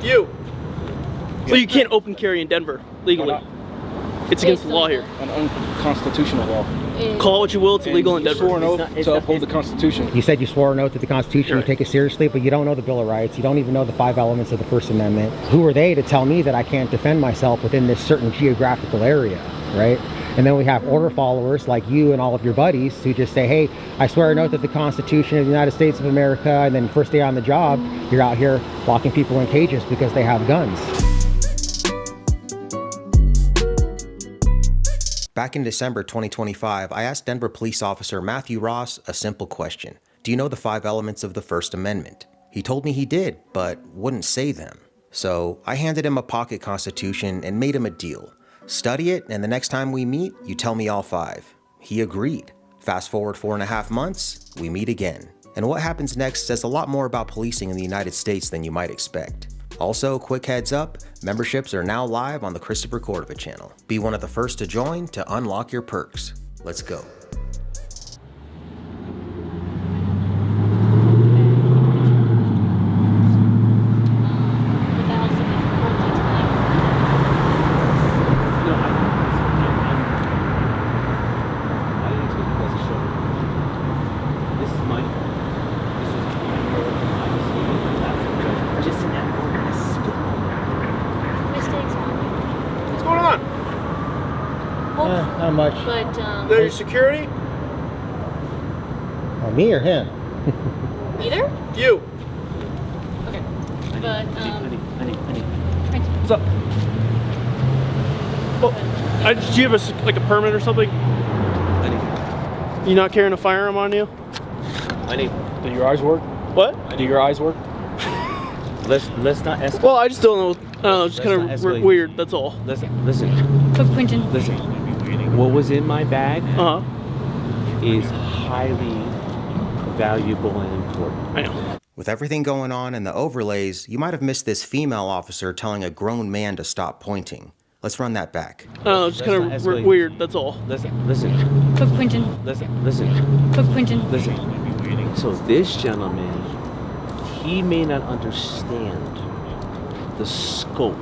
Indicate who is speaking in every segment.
Speaker 1: You. Well, you can't open carry in Denver legally. It's against the law here.
Speaker 2: An unconstitutional law.
Speaker 1: Call it what you will, it's illegal in Denver.
Speaker 2: You swore an oath to uphold the Constitution.
Speaker 3: You said you swore an oath to the Constitution,
Speaker 1: Right.
Speaker 3: you take it seriously, but you don't know the Bill of Rights. You don't even know the 5 elements of the First Amendment. Who are they to tell me that I can't defend myself within this certain geographical area, right? And then we have order followers like you and all of your buddies who just say, hey, I swear an oath to the Constitution of the United States of America, and then first day on the job, you're out here locking people in cages because they have guns. Back in December 2025, I asked Denver police officer Matthew Ross a simple question. Do you know the 5 elements of the First Amendment? He told me he did, but wouldn't say them. So I handed him a pocket constitution and made him a deal. Study it, and the next time we meet, you tell me all 5. He agreed. Fast forward 4.5 months, we meet again. And what happens next says a lot more about policing in the United States than you might expect. Also, quick heads up, memberships are now live on the Christopher Cordova channel. Be one of the first to join to unlock your perks. Let's go. Not much.
Speaker 4: But,
Speaker 1: There's security?
Speaker 3: Oh, me or him?
Speaker 4: either?
Speaker 1: You.
Speaker 4: Okay. But,
Speaker 1: What's up? Oh, do you have like a permit or something? You not carrying a firearm on you?
Speaker 2: Do your eyes work?
Speaker 1: What?
Speaker 2: Do your eyes work?
Speaker 5: Let's not escalate.
Speaker 1: Well, I just don't know. I don't know, it's just kind of weird, that's all.
Speaker 5: Listen.
Speaker 4: Cook Quinton.
Speaker 5: Listen. What was in my bag is highly valuable and important.
Speaker 1: I know.
Speaker 3: With everything going on and the overlays, you might have missed this female officer telling a grown man to stop pointing. Let's run that back.
Speaker 1: I don't know, it's just kind of weird, that's all.
Speaker 5: Listen.
Speaker 4: Cook Quinton.
Speaker 5: Listen.
Speaker 4: Cook Quinton.
Speaker 5: Listen. So this gentleman, he may not understand the scope.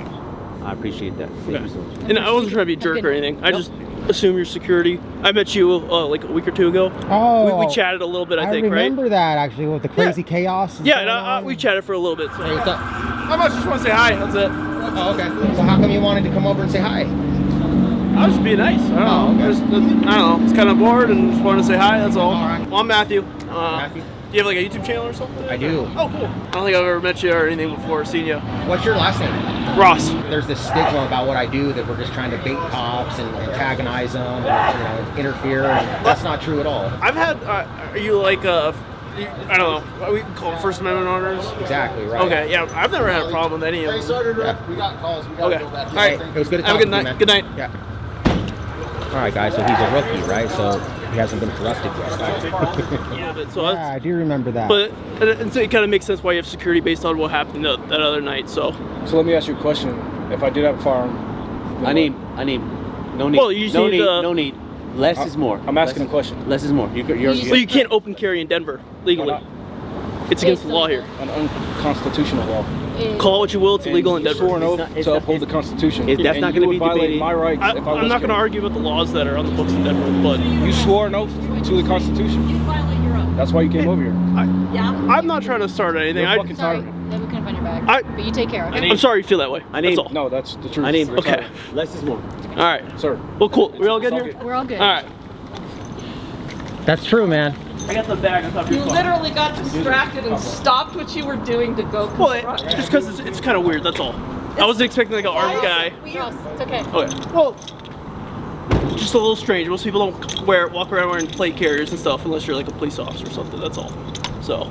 Speaker 5: I appreciate that. Thank you so much.
Speaker 1: And I wasn't trying to be a jerk or anything. I just assume you're security. I met you like a week or 2 ago.
Speaker 3: Oh,
Speaker 1: we chatted a little bit, I think, right?
Speaker 3: I remember that actually with the crazy chaos.
Speaker 1: Yeah, we chatted for a little bit. So.
Speaker 3: Hey, what's up?
Speaker 1: I much just want to say hi. That's it.
Speaker 3: Oh, okay. So how come you wanted to come over and say hi?
Speaker 1: I was just being nice. I don't know.
Speaker 3: Okay.
Speaker 1: I don't know. It's kind of bored and just wanted to say hi. That's all.
Speaker 3: All right.
Speaker 1: Well, I'm Matthew.
Speaker 3: Matthew?
Speaker 1: Do you have like a YouTube channel or something?
Speaker 3: I do.
Speaker 1: Oh, cool. I don't think I've ever met you or anything before or seen you.
Speaker 3: What's your last name?
Speaker 1: Ross.
Speaker 3: There's this stigma about what I do that we're just trying to bait cops and antagonize them and interfere. And that's not true at all.
Speaker 1: I've had. Are you like I don't know. We call them First Amendment owners.
Speaker 3: Exactly right.
Speaker 1: Okay. Yeah. I've never had a problem with any of them.
Speaker 3: Yeah.
Speaker 6: We got calls. We got to go back.
Speaker 1: All right.
Speaker 3: It was good to
Speaker 1: Have
Speaker 3: talk
Speaker 1: a good
Speaker 3: to you,
Speaker 1: night.
Speaker 3: man.
Speaker 1: Good night.
Speaker 3: Yeah. All right, guys. So he's a rookie, right? So he hasn't been corrupted yet. Right?
Speaker 1: So
Speaker 3: Yeah, I do remember that.
Speaker 1: But and so it kind of makes sense why you have security based on what happened that other night. So
Speaker 2: So let me ask you a question. If I did have a firearm,
Speaker 5: I need. No need.
Speaker 1: Well, you just need,
Speaker 5: no need. Less is more.
Speaker 2: I'm asking a question.
Speaker 5: Less is more.
Speaker 1: well, you can't open carry in Denver legally. It's against the law here.
Speaker 2: An unconstitutional law.
Speaker 1: Call it what you will, it's illegal in
Speaker 2: You swore an
Speaker 1: Denver.
Speaker 2: oath to uphold the Constitution.
Speaker 5: That's not going to be
Speaker 2: violating
Speaker 5: debated.
Speaker 2: my rights. If I
Speaker 1: I'm
Speaker 2: was
Speaker 1: not going to
Speaker 2: carrying.
Speaker 1: argue about the laws that are on the books in Denver, but
Speaker 2: You swore an oath to the Constitution.
Speaker 4: You violate your own.
Speaker 2: That's why you came over here.
Speaker 4: Yeah?
Speaker 1: I'm not trying to start anything.
Speaker 2: You're fucking
Speaker 4: Sorry.
Speaker 2: tyrant.
Speaker 4: Then we couldn't find your bag. but you take care, okay?
Speaker 1: I'm sorry you feel that way. That's all.
Speaker 2: No, that's the truth.
Speaker 5: I need.
Speaker 2: You're
Speaker 1: Okay.
Speaker 2: tyrant.
Speaker 5: Less is more.
Speaker 1: All right.
Speaker 2: Sir.
Speaker 1: Well, cool. We all good
Speaker 2: It's all
Speaker 1: here?
Speaker 2: good.
Speaker 4: We're all good.
Speaker 1: All right.
Speaker 3: That's true, man.
Speaker 1: I got the bag on top of
Speaker 7: You
Speaker 1: your phone.
Speaker 7: literally got distracted and stopped what you were doing to go
Speaker 1: Well,
Speaker 7: confront.
Speaker 1: just because it's kind of weird, that's all. I wasn't expecting like an armed guy.
Speaker 4: Ross, it's okay.
Speaker 1: Okay. Well, just a little strange. Most people don't walk around wearing plate carriers and stuff unless you're like a police officer or something. That's all. So.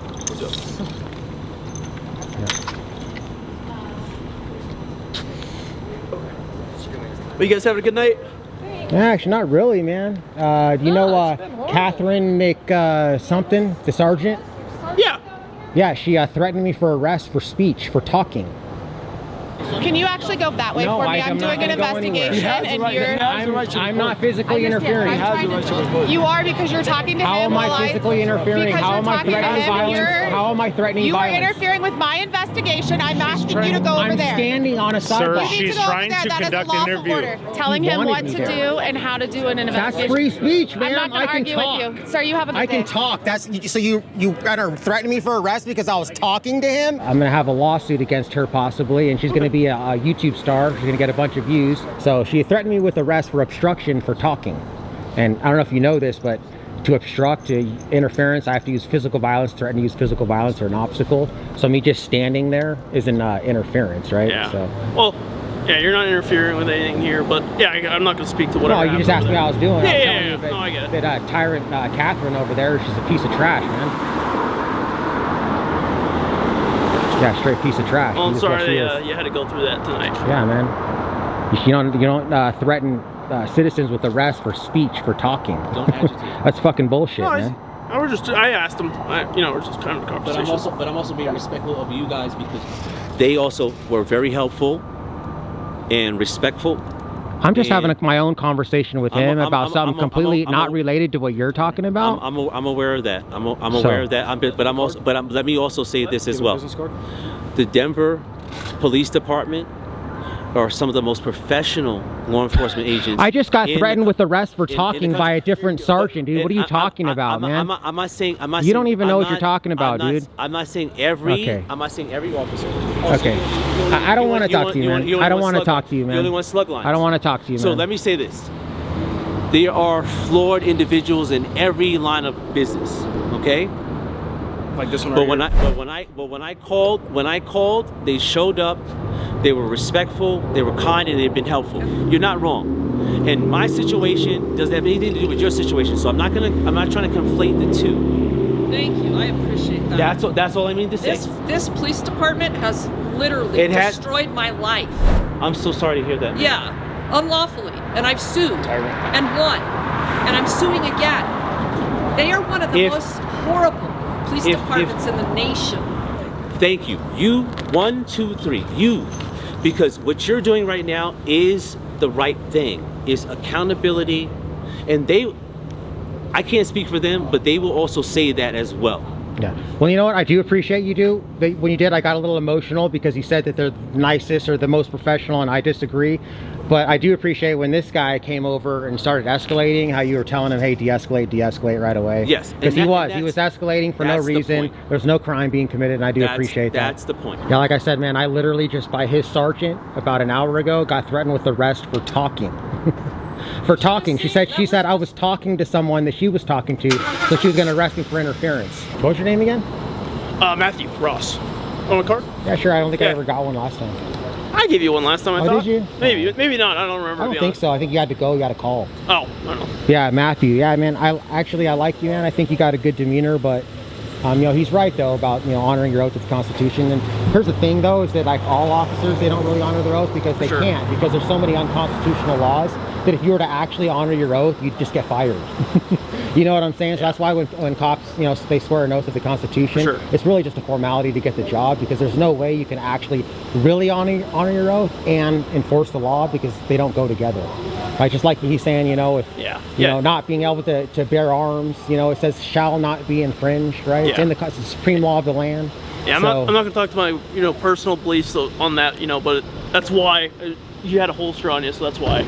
Speaker 1: But you guys having a good night?
Speaker 3: Actually, not really, man. Do you know Catherine Mc something, the sergeant?
Speaker 1: Yeah.
Speaker 3: Yeah, she threatened me for arrest for speech, for talking.
Speaker 6: Can you actually go that way
Speaker 8: No,
Speaker 6: for me?
Speaker 8: I'm
Speaker 6: I'm
Speaker 8: not
Speaker 6: doing an
Speaker 8: gonna go anywhere.
Speaker 6: investigation, and you're.
Speaker 8: I'm not physically interfering.
Speaker 6: You are, because you're talking to
Speaker 8: How
Speaker 6: him
Speaker 8: am I
Speaker 6: while
Speaker 8: physically interfering?
Speaker 6: Because
Speaker 8: How
Speaker 6: you're
Speaker 8: am I
Speaker 6: talking to
Speaker 8: threatening
Speaker 6: him,
Speaker 8: violence?
Speaker 6: you're-
Speaker 8: How am I threatening
Speaker 6: You are
Speaker 8: violence?
Speaker 6: interfering with my investigation. I'm asking you to go over
Speaker 8: I'm
Speaker 6: there.
Speaker 8: standing on a sidewalk.
Speaker 6: You need
Speaker 9: she's
Speaker 6: to go
Speaker 9: trying
Speaker 6: over there.
Speaker 9: to
Speaker 6: That is a
Speaker 9: conduct an
Speaker 6: lawful
Speaker 9: interview.
Speaker 6: order. Telling
Speaker 8: He
Speaker 6: him
Speaker 8: wanted
Speaker 6: what
Speaker 8: me
Speaker 6: to
Speaker 8: there.
Speaker 6: do and how to do an investigation.
Speaker 8: That's free speech, man.
Speaker 6: I'm not going to argue with you. Sir, you have a good
Speaker 3: I can
Speaker 6: day.
Speaker 3: talk. That's so you are threatening me for arrest because I was talking to him.
Speaker 8: I'm gonna have a lawsuit against her possibly, and she's gonna be a YouTube star. She's gonna get a bunch of views. So she threatened me with arrest for obstruction for talking. And I don't know if you know this, but to obstruct, to interference, I have to use physical violence, threaten to use physical violence or an obstacle. So me just standing there is an interference, right?
Speaker 1: Yeah.
Speaker 8: So.
Speaker 1: Well, yeah, you're not interfering with anything here, but yeah, I'm not going to speak to whatever.
Speaker 8: No, you just asked me what I was doing.
Speaker 1: Yeah,
Speaker 8: I was
Speaker 1: yeah,
Speaker 8: telling
Speaker 1: yeah.
Speaker 8: you that,
Speaker 1: No, I get it.
Speaker 8: that tyrant Catherine over there, she's a piece of trash, man. Yeah, straight piece of trash.
Speaker 1: Well, I'm
Speaker 8: She is what
Speaker 1: sorry
Speaker 8: she
Speaker 1: that,
Speaker 8: is.
Speaker 1: you had to go through that tonight.
Speaker 8: Yeah, man. You don't threaten citizens with arrest for speech for talking.
Speaker 5: Don't agitate.
Speaker 8: That's fucking bullshit,
Speaker 1: No,
Speaker 8: man.
Speaker 1: I asked him. We're just kind of a
Speaker 5: But
Speaker 1: conversation.
Speaker 5: I'm also being respectful of you guys because they also were very helpful and respectful.
Speaker 8: I'm just
Speaker 5: And
Speaker 8: having my own conversation with him about something completely not related to what you're talking about.
Speaker 5: I'm aware of that. I'm aware of that. Let me also say this as well. The Denver Police Department are some of the most professional law enforcement agents.
Speaker 8: I just got threatened with arrest for
Speaker 5: in the
Speaker 8: talking by a different sergeant, dude. What are you talking about, man?
Speaker 5: I'm not saying.
Speaker 8: You don't even know what you're talking about,
Speaker 5: I'm not,
Speaker 8: dude.
Speaker 5: I'm not saying every.
Speaker 8: Okay.
Speaker 5: I'm not saying every officer.
Speaker 8: Okay. I don't want to talk to you, man. I don't want to talk to you, man.
Speaker 5: You only want slug lines.
Speaker 8: I don't want to talk to you, man.
Speaker 5: So let me say this. There are flawed individuals in every line of business. Okay.
Speaker 2: Like this one
Speaker 5: But
Speaker 2: right
Speaker 5: when I called, they showed up. They were respectful, they were kind, and they've been helpful. You're not wrong. And my situation doesn't have anything to do with your situation, so I'm not trying to conflate the two.
Speaker 7: Thank you. I appreciate that.
Speaker 5: That's all I mean to say.
Speaker 7: This police department has literally destroyed my life.
Speaker 5: I'm so sorry to hear that.
Speaker 7: Yeah, unlawfully. And I've sued and won. And I'm suing again. They are one of the most horrible police departments in the nation.
Speaker 5: Thank you. You, 1, 2, 3. You. Because what you're doing right now is the right thing. Is accountability. And I can't speak for them, but they will also say that as well.
Speaker 8: Yeah. Well, you know what? I do appreciate you do. When you did, I got a little emotional because you said that they're the nicest or the most professional, and I disagree. But I do appreciate when this guy came over and started escalating, how you were telling him, hey, de-escalate right away.
Speaker 5: Yes.
Speaker 8: Because he was escalating for no reason. There's no crime being committed, and I do appreciate that.
Speaker 5: That's the point.
Speaker 8: Yeah, like I said, man, I literally just by his sergeant about an hour ago got threatened with arrest for talking. For talking. She said I was talking to someone that she was talking to, so she was going to arrest me for interference. What was your name again?
Speaker 1: Matthew Ross. On a card?
Speaker 8: Yeah, sure. I don't think I ever got one last time.
Speaker 1: I gave you one last time, I thought.
Speaker 8: Did you?
Speaker 1: Maybe not. I don't remember.
Speaker 8: I don't think so. I think you had to go. You got a call.
Speaker 1: Oh, I don't know.
Speaker 8: Yeah, Matthew. Yeah, man. I like you, man. I think you got a good demeanor, but he's right though about honoring your oath to the Constitution. And here's the thing though, is that like all officers, they don't really honor their oath because they can't, because there's so many unconstitutional laws that if you were to actually honor your oath, you'd just get fired. You know what I'm saying? So that's why when cops, they swear an oath of the Constitution, it's really just a formality to get the job, because there's no way you can actually really honor your oath and enforce the law, because they don't go together. Right? Just like he's saying, if not being able to bear arms, it says shall not be infringed, right? It's in the supreme law of the land.
Speaker 1: Yeah, I'm not going to talk to my personal beliefs on that, but that's why you had a holster on you, so that's why.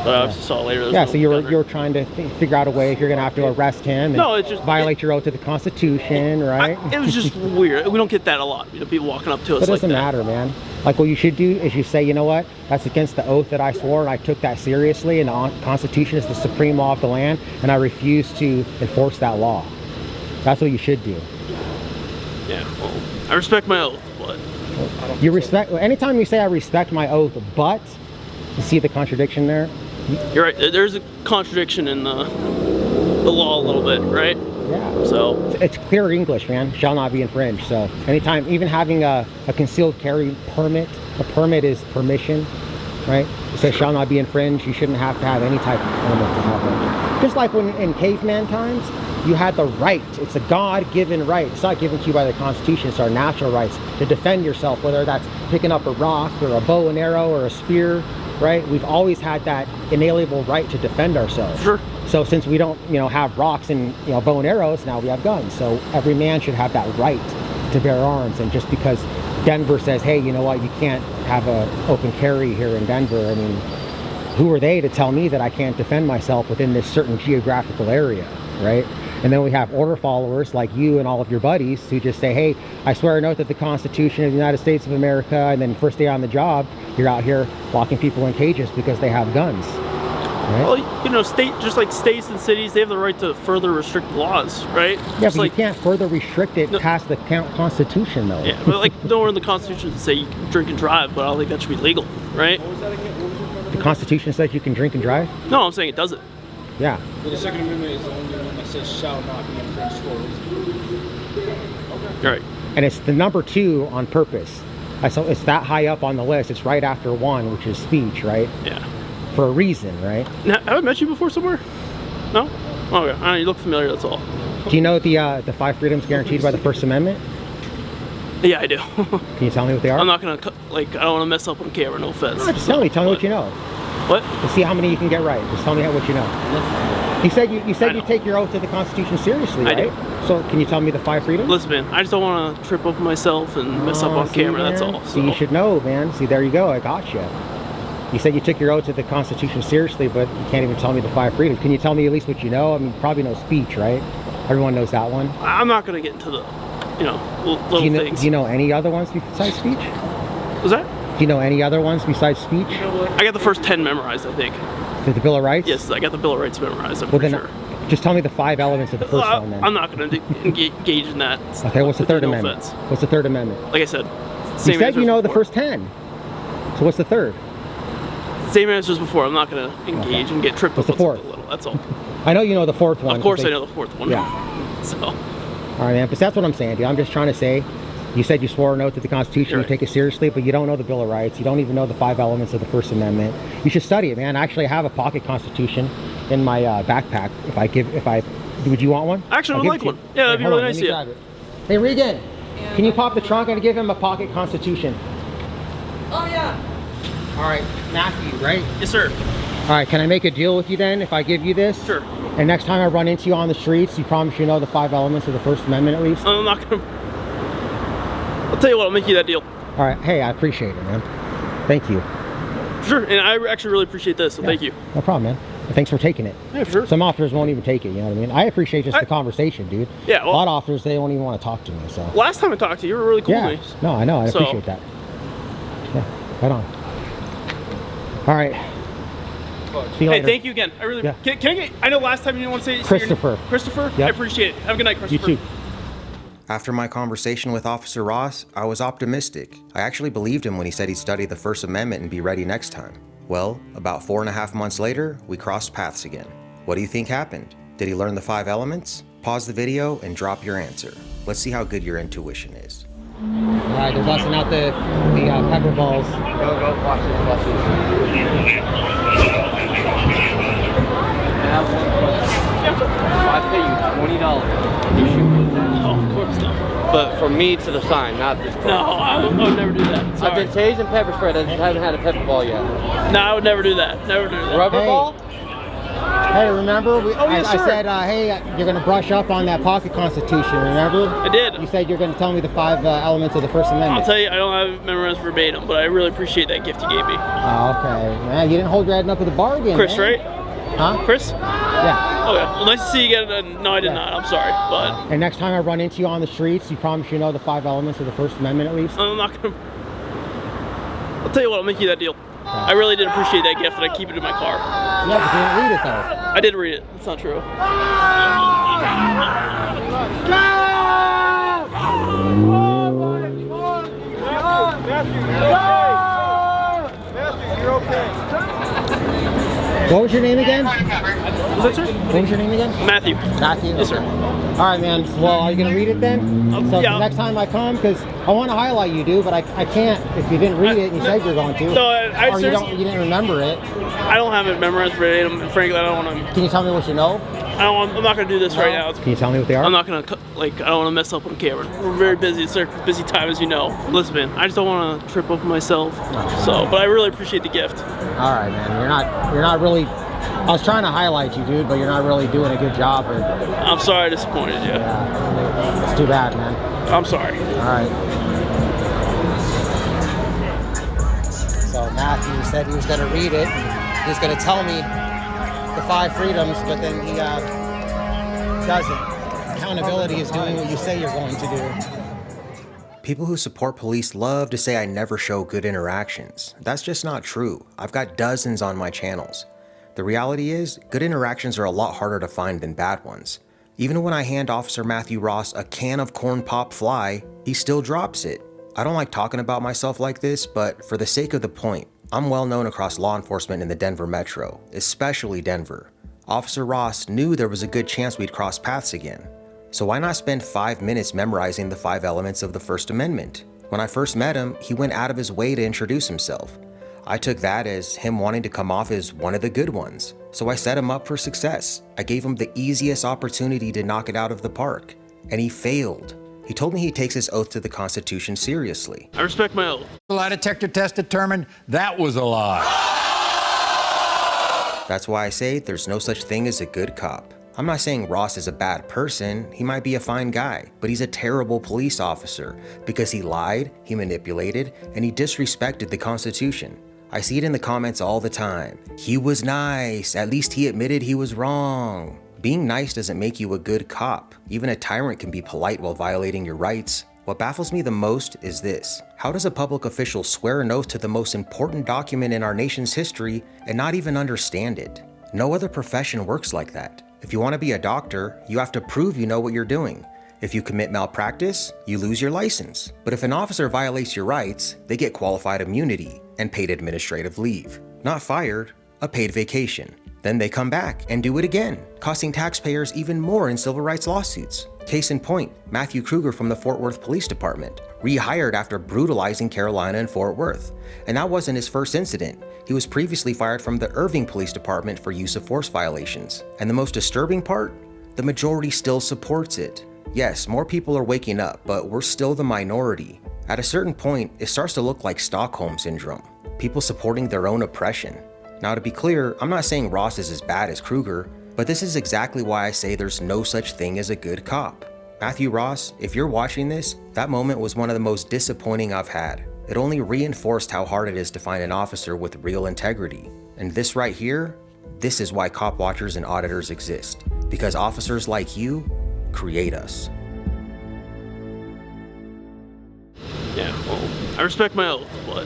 Speaker 1: But I obviously saw later.
Speaker 8: Yeah, so you were trying to figure out a way if you're going to have to arrest him and violate your oath to the Constitution, right?
Speaker 1: It was just weird. We don't get that a lot. People walking up to us.
Speaker 8: It doesn't matter, man. Like what you should do is you say, you know what? That's against the oath that I swore, and I took that seriously. And the Constitution is the supreme law of the land, and I refuse to enforce that law. That's what you should do.
Speaker 1: Yeah. Well, I respect my oath, but
Speaker 8: you respect. Anytime you say I respect my oath, but you see the contradiction there.
Speaker 1: You're right. There's a contradiction in the law a little bit, right?
Speaker 8: Yeah.
Speaker 1: So
Speaker 8: it's clear English, man. Shall not be infringed. So anytime, even having a concealed carry permit, a permit is permission, right? It says shall not be infringed. You shouldn't have to have any type of permit to have one. Just like when in caveman times, You had the right. It's a God-given right. It's not given to you by the Constitution. It's our natural rights to defend yourself, whether that's picking up a rock or a bow and arrow or a spear, right? We've always had that inalienable right to defend ourselves.
Speaker 1: Sure.
Speaker 8: So since we don't, have rocks and, bow and arrows, now we have guns. So every man should have that right to bear arms. And just because Denver says, hey, you know what, you can't have a open carry here in Denver, I mean, who are they to tell me that I can't defend myself within this certain geographical area, right? And then we have order followers like you and all of your buddies who just say, hey, I swear an oath at the Constitution of the United States of America, and then first day on the job, you're out here locking people in cages because they have guns. Right?
Speaker 1: Well, just like states and cities, they have the right to further restrict laws, right?
Speaker 8: Yeah,
Speaker 1: just
Speaker 8: but
Speaker 1: like,
Speaker 8: you can't further restrict it past the Constitution, though.
Speaker 1: Yeah, but like nowhere in the Constitution say you can drink and drive, but I don't think that should be legal, right?
Speaker 8: The Constitution says you can drink and drive?
Speaker 1: No, I'm saying it doesn't.
Speaker 8: Yeah.
Speaker 2: Well, the Second Amendment is the only one that says shall not be infringed for a reason.
Speaker 1: You're right.
Speaker 8: And it's the number 2 on purpose. So it's that high up on the list. It's right after 1, which is speech, right?
Speaker 1: Yeah.
Speaker 8: For a reason, right?
Speaker 1: Now, have I met you before somewhere? No? Okay. You look familiar, that's all.
Speaker 8: Do you know the 5 freedoms guaranteed by the First Amendment?
Speaker 1: Yeah, I do.
Speaker 8: Can you tell me what they are?
Speaker 1: I'm not gonna, I don't want to mess up on camera, no offense.
Speaker 8: No, just tell me what you know.
Speaker 1: What?
Speaker 8: Let's see how many you can get right. Just tell me what you know. You said you take your oath to the Constitution seriously, right?
Speaker 1: I do.
Speaker 8: So can you tell me the 5 freedoms?
Speaker 1: Listen, man, I just don't want to trip up myself and mess up on
Speaker 8: See,
Speaker 1: camera,
Speaker 8: man?
Speaker 1: that's all.
Speaker 8: See, you should know, man. See, there you go. I got you. You said you took your oath to the Constitution seriously, but you can't even tell me the 5 freedoms. Can you tell me at least what you know? I mean, probably no speech, right? Everyone knows that one.
Speaker 1: I'm not going to get into the, little things.
Speaker 8: Do you know any other ones besides speech?
Speaker 1: Was that?
Speaker 8: Do you know any other ones besides speech?
Speaker 1: I got the first 10 memorized, I think.
Speaker 8: The Bill of Rights?
Speaker 1: Yes, I got the Bill of Rights memorized, I'm
Speaker 8: Well,
Speaker 1: pretty
Speaker 8: then,
Speaker 1: sure.
Speaker 8: just tell me the 5 elements of the first one, then.
Speaker 1: I'm not going to engage in that.
Speaker 8: Okay, what's the Third
Speaker 1: No
Speaker 8: Amendment?
Speaker 1: offense.
Speaker 8: What's the Third Amendment?
Speaker 1: Like I said,
Speaker 8: You
Speaker 1: same
Speaker 8: said
Speaker 1: answer
Speaker 8: you
Speaker 1: as
Speaker 8: know the
Speaker 1: before.
Speaker 8: first 10. So what's the third?
Speaker 1: Same answer as before. I'm not going to engage and get tripped
Speaker 8: What's
Speaker 1: up
Speaker 8: the
Speaker 1: on
Speaker 8: fourth?
Speaker 1: something little. That's all.
Speaker 8: I know you know the 4th one.
Speaker 1: Of course I know the 4th one.
Speaker 8: Yeah.
Speaker 1: So.
Speaker 8: All right, man. But that's what I'm saying, dude. I'm just trying to say, you said you swore an oath to the Constitution,
Speaker 1: You're
Speaker 8: you take it seriously, but you don't know the Bill of Rights. You don't even know the 5 elements of the First Amendment. You should study it, man. I actually have a pocket Constitution in my backpack. Would you want one?
Speaker 1: Actually, I
Speaker 8: I'll
Speaker 1: would
Speaker 8: give
Speaker 1: like
Speaker 8: it to
Speaker 1: one.
Speaker 8: you.
Speaker 1: Yeah, that'd be
Speaker 8: hold
Speaker 1: really
Speaker 8: on,
Speaker 1: nice
Speaker 8: let me
Speaker 1: of you.
Speaker 8: grab it. Hey, Regan, can you pop the trunk and give him a pocket Constitution?
Speaker 7: Oh, yeah.
Speaker 8: All right, Matthew, right?
Speaker 1: Yes, sir.
Speaker 8: All right, can I make a deal with you then if I give you this?
Speaker 1: Sure.
Speaker 8: And next time I run into you on the streets, you promise you know the 5 elements of the First Amendment at least?
Speaker 1: I'm not going to. I'll tell you what, I'll make you that deal.
Speaker 8: All right, hey, I appreciate it, man. Thank you.
Speaker 1: Sure, and I actually really appreciate this, so thank you.
Speaker 8: No problem, man. And thanks for taking it.
Speaker 1: Yeah, for sure.
Speaker 8: Some officers won't even take it, you know what I mean? I appreciate just the conversation, dude.
Speaker 1: Yeah, well,
Speaker 8: a lot of officers, they don't even want to talk to me, so.
Speaker 1: Last time I talked to you, you were really cool
Speaker 8: Yeah,
Speaker 1: to me.
Speaker 8: no, I know, I
Speaker 1: So-
Speaker 8: appreciate that. Yeah, right on. All right. See you
Speaker 1: Hey,
Speaker 8: later.
Speaker 1: thank you again. I really.
Speaker 8: Yeah.
Speaker 1: Can I get? I know last time you didn't want to say your name.
Speaker 8: Christopher.
Speaker 1: Christopher.
Speaker 8: Yep.
Speaker 1: I appreciate it. Have a good night,
Speaker 8: You
Speaker 1: Christopher.
Speaker 8: too.
Speaker 3: After my conversation with Officer Ross, I was optimistic. I actually believed him when he said he'd study the First Amendment and be ready next time. Well, about 4.5 months later, we crossed paths again. What do you think happened? Did he learn the 5 elements? Pause the video and drop your answer. Let's see how good your intuition is.
Speaker 8: All right, they're busting out the pepper balls.
Speaker 2: Go, watch this. I pay you $20. You shoot.
Speaker 1: No, of course not.
Speaker 2: But from me to the sign, not this part.
Speaker 1: No, I would never do that.
Speaker 2: I've
Speaker 1: Sorry.
Speaker 2: been tased and pepper sprayed. I just haven't had a pepper ball yet.
Speaker 1: No, I would never do that. Never do that.
Speaker 2: Rubber
Speaker 8: Hey.
Speaker 2: ball?
Speaker 8: Hey, remember?
Speaker 1: yes,
Speaker 8: I
Speaker 1: sir.
Speaker 8: said, hey, you're going to brush up on that pocket Constitution, remember?
Speaker 1: I did.
Speaker 8: You said you're going to tell me the 5 elements of the First Amendment.
Speaker 1: I'll tell you, I don't have it memorized verbatim, but I really appreciate that gift you gave me.
Speaker 8: Oh, okay. Man, you didn't hold your head up with a bargain,
Speaker 1: Chris,
Speaker 8: man.
Speaker 1: right?
Speaker 8: Huh?
Speaker 1: Chris?
Speaker 8: Yeah.
Speaker 1: Okay. Well, nice to see you again. No, I did
Speaker 8: Yeah.
Speaker 1: not. I'm sorry, but
Speaker 8: And next time I run into you on the streets, you promise you know the 5 elements of the First Amendment at least?
Speaker 1: I'm not gonna. I'll tell you what. I'll make you that deal. I really did appreciate that gift, and I keep it in my car.
Speaker 8: Yeah, but you didn't read it though.
Speaker 1: I did read it. It's not true.
Speaker 8: What was your name again?
Speaker 1: Was that, sir?
Speaker 8: What was your name again?
Speaker 1: Matthew.
Speaker 8: Matthew?
Speaker 1: Yes, sir.
Speaker 8: All right, man. Well, are you going to read it then? So
Speaker 1: yeah.
Speaker 8: the next time I come, because I want to highlight you, dude, but I can't if you didn't read it and you said you're going to.
Speaker 1: No,
Speaker 8: or you didn't remember it.
Speaker 1: I don't have it memorized verbatim. Frankly, I don't want to.
Speaker 8: Can you tell me what you know?
Speaker 1: I'm not going to do this right now.
Speaker 8: Can you tell me what they are?
Speaker 1: I'm not going to, I don't want to mess up on camera. We're very busy. It's a busy time, as you know. Listen, man, I just don't want to trip up myself. But I really appreciate the gift.
Speaker 8: All right, man. You're not really. I was trying to highlight you, dude, but you're not really doing a good job.
Speaker 1: I'm sorry I disappointed you.
Speaker 8: Yeah, it's too bad, man.
Speaker 1: I'm sorry.
Speaker 8: All right. So Matthew said he was going to read it. He was going to tell me the 5 freedoms, but then he doesn't. Accountability is doing what you say you're going to do.
Speaker 3: People who support police love to say I never show good interactions. That's just not true. I've got dozens on my channels. The reality is, good interactions are a lot harder to find than bad ones. Even when I hand Officer Matthew Ross a can of corn pop fly, he still drops it. I don't like talking about myself like this, but for the sake of the point, I'm well known across law enforcement in the Denver metro, especially Denver. Officer Ross knew there was a good chance we'd cross paths again. So why not spend 5 minutes memorizing the 5 elements of the First Amendment? When I first met him, he went out of his way to introduce himself. I took that as him wanting to come off as one of the good ones. So I set him up for success. I gave him the easiest opportunity to knock it out of the park. And he failed. He told me he takes his oath to the Constitution seriously.
Speaker 1: I respect my oath.
Speaker 9: The lie detector test determined that was a lie.
Speaker 3: That's why I say there's no such thing as a good cop. I'm not saying Ross is a bad person. He might be a fine guy, but he's a terrible police officer because he lied, he manipulated, and he disrespected the Constitution. I see it in the comments all the time. He was nice. At least he admitted he was wrong. Being nice doesn't make you a good cop. Even a tyrant can be polite while violating your rights. What baffles me the most is this. How does a public official swear an oath to the most important document in our nation's history and not even understand it? No other profession works like that. If you want to be a doctor, you have to prove you know what you're doing. If you commit malpractice, you lose your license. But if an officer violates your rights, they get qualified immunity and paid administrative leave. Not fired, a paid vacation. Then they come back and do it again, costing taxpayers even more in civil rights lawsuits. Case in point, Matthew Kruger from the Fort Worth Police Department, rehired after brutalizing Carolina and Fort Worth. And that wasn't his first incident. He was previously fired from the Irving Police Department for use of force violations. And the most disturbing part? The majority still supports it. Yes, more people are waking up, but we're still the minority. At a certain point, it starts to look like Stockholm Syndrome. People supporting their own oppression. Now to be clear, I'm not saying Ross is as bad as Kruger, but this is exactly why I say there's no such thing as a good cop. Matthew Ross, if you're watching this, that moment was one of the most disappointing I've had. It only reinforced how hard it is to find an officer with real integrity. And this right here, this is why cop watchers and auditors exist. Because officers like you create us.
Speaker 1: Yeah, well, I respect my oath, but